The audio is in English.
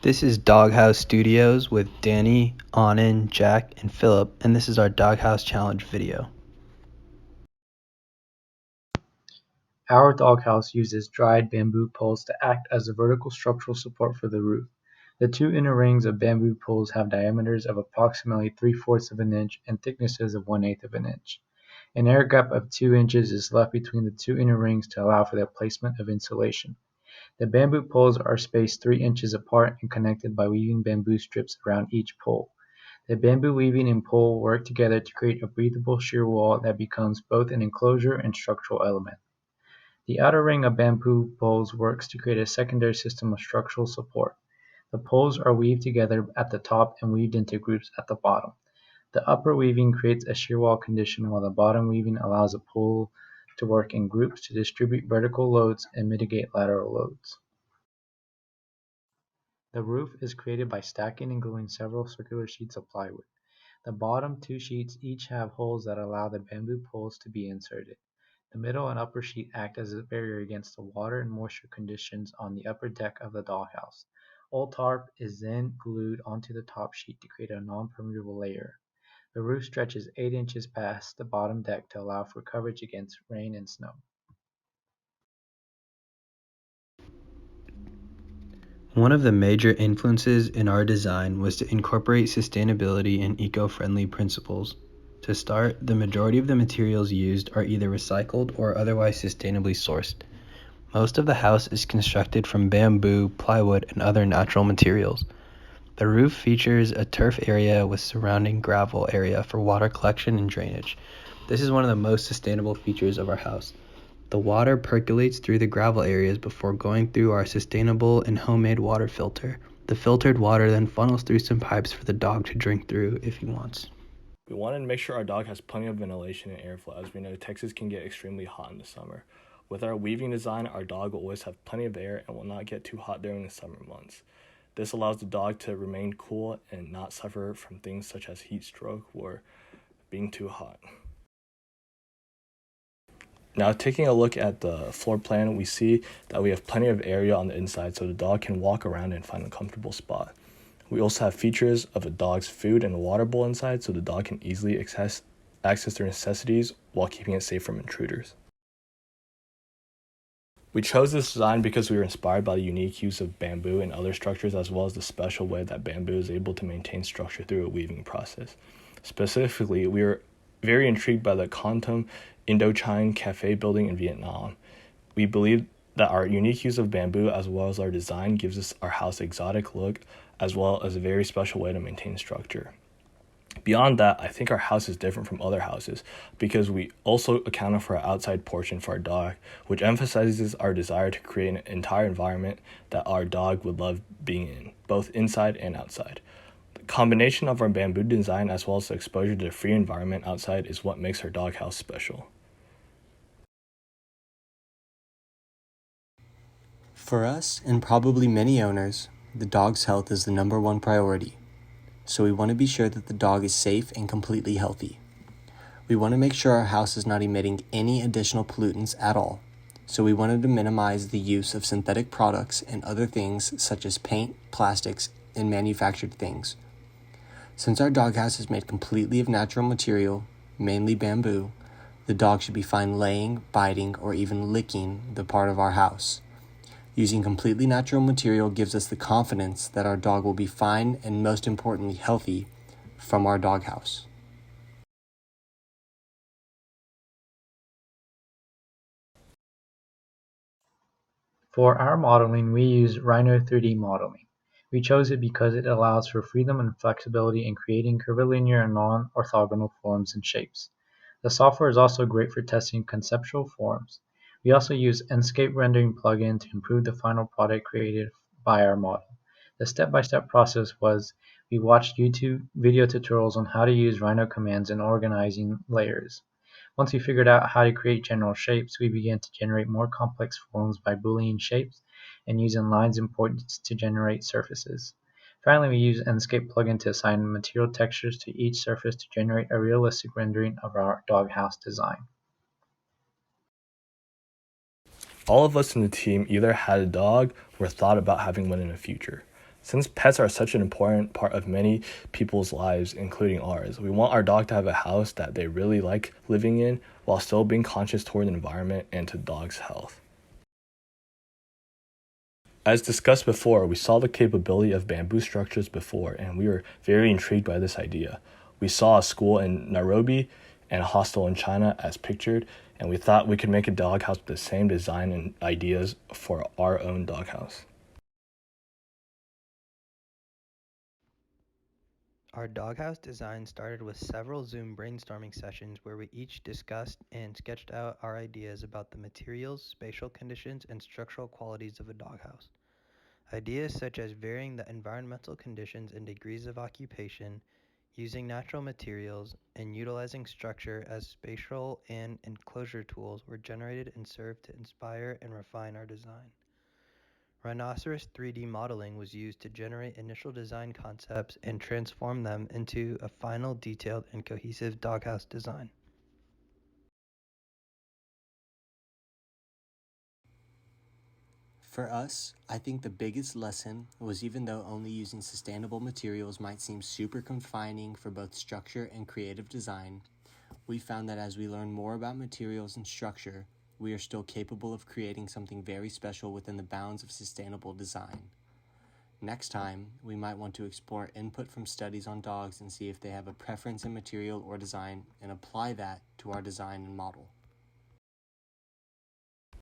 This is Dog Haus Studios with Danny, Anand, Jack, and Philip, and this is our Dog Haus Challenge video. Our doghouse uses dried bamboo poles to act as a vertical structural support for the roof. The two inner rings of bamboo poles have diameters of approximately 3/4 of an inch and thicknesses of 1/8 of an inch. An air gap of 2 inches is left between the two inner rings to allow for the placement of insulation. The bamboo poles are spaced 3 inches apart and connected by weaving bamboo strips around each pole. The bamboo weaving and pole work together to create a breathable shear wall that becomes both an enclosure and structural element. The outer ring of bamboo poles works to create a secondary system of structural support. The poles are weaved together at the top and weaved into groups at the bottom. The upper weaving creates a shear wall condition while the bottom weaving allows the pole to work in groups to distribute vertical loads and mitigate lateral loads. The roof is created by stacking and gluing several circular sheets of plywood. The bottom two sheets each have holes that allow the bamboo poles to be inserted. The middle and upper sheet act as a barrier against the water and moisture conditions on the upper deck of the doghouse. Old tarp is then glued onto the top sheet to create a non-permeable layer. The roof stretches 8 inches past the bottom deck to allow for coverage against rain and snow. One of the major influences in our design was to incorporate sustainability and eco-friendly principles. To start, the majority of the materials used are either recycled or otherwise sustainably sourced. Most of the house is constructed from bamboo, plywood, and other natural materials. The roof features a turf area with surrounding gravel area for water collection and drainage. This is one of the most sustainable features of our house. The water percolates through the gravel areas before going through our sustainable and homemade water filter. The filtered water then funnels through some pipes for the dog to drink through if he wants. We wanted to make sure our dog has plenty of ventilation and airflow, as we know Texas can get extremely hot in the summer. With our weaving design, our dog will always have plenty of air and will not get too hot during the summer months. This allows the dog to remain cool and not suffer from things such as heat stroke or being too hot. Now, taking a look at the floor plan, we see that we have plenty of area on the inside so the dog can walk around and find a comfortable spot. We also have features of a dog's food and a water bowl inside so the dog can easily access their necessities while keeping it safe from intruders. We chose this design because we were inspired by the unique use of bamboo in other structures, as well as the special way that bamboo is able to maintain structure through a weaving process. Specifically, we were very intrigued by the Quantum Indochine Cafe building in Vietnam. We believe that our unique use of bamboo as well as our design gives us our house exotic look, as well as a very special way to maintain structure. Beyond that, I think our house is different from other houses because we also accounted for our outside portion for our dog, which emphasizes our desire to create an entire environment that our dog would love being in, both inside and outside. The combination of our bamboo design as well as the exposure to the free environment outside is what makes our dog house special. For us, and probably many owners, the dog's health is the number one priority. So we want to be sure that the dog is safe and completely healthy. We want to make sure our house is not emitting any additional pollutants at all. So we wanted to minimize the use of synthetic products and other things such as paint, plastics, and manufactured things. Since our doghouse is made completely of natural material, mainly bamboo, the dog should be fine laying, biting, or even licking the part of our house. Using completely natural material gives us the confidence that our dog will be fine and, most importantly, healthy from our doghouse. For our modeling, we use Rhino 3D modeling. We chose it because it allows for freedom and flexibility in creating curvilinear and non-orthogonal forms and shapes. The software is also great for testing conceptual forms. We also use Enscape rendering plugin to improve the final product created by our model. The step-by-step process was we watched YouTube video tutorials on how to use Rhino commands in organizing layers. Once we figured out how to create general shapes, we began to generate more complex forms by Boolean shapes and using lines and points to generate surfaces. Finally, we used Enscape plugin to assign material textures to each surface to generate a realistic rendering of our doghouse design. All of us in the team either had a dog or thought about having one in the future. Since pets are such an important part of many people's lives, including ours, we want our dog to have a house that they really like living in while still being conscious toward the environment and to dog's health. As discussed before, we saw the capability of bamboo structures before, and we were very intrigued by this idea. We saw a school in Nairobi and a hostel in China as pictured, and we thought we could make a doghouse with the same design and ideas for our own doghouse. Our doghouse design started with several Zoom brainstorming sessions where we each discussed and sketched out our ideas about the materials, spatial conditions, and structural qualities of a doghouse. Ideas such as varying the environmental conditions and degrees of occupation, using natural materials, and utilizing structure as spatial and enclosure tools were generated and served to inspire and refine our design. Rhinoceros 3D modeling was used to generate initial design concepts and transform them into a final detailed and cohesive doghouse design. For us, I think the biggest lesson was even though only using sustainable materials might seem super confining for both structure and creative design, we found that as we learn more about materials and structure, we are still capable of creating something very special within the bounds of sustainable design. Next time, we might want to explore input from studies on dogs and see if they have a preference in material or design and apply that to our design and model.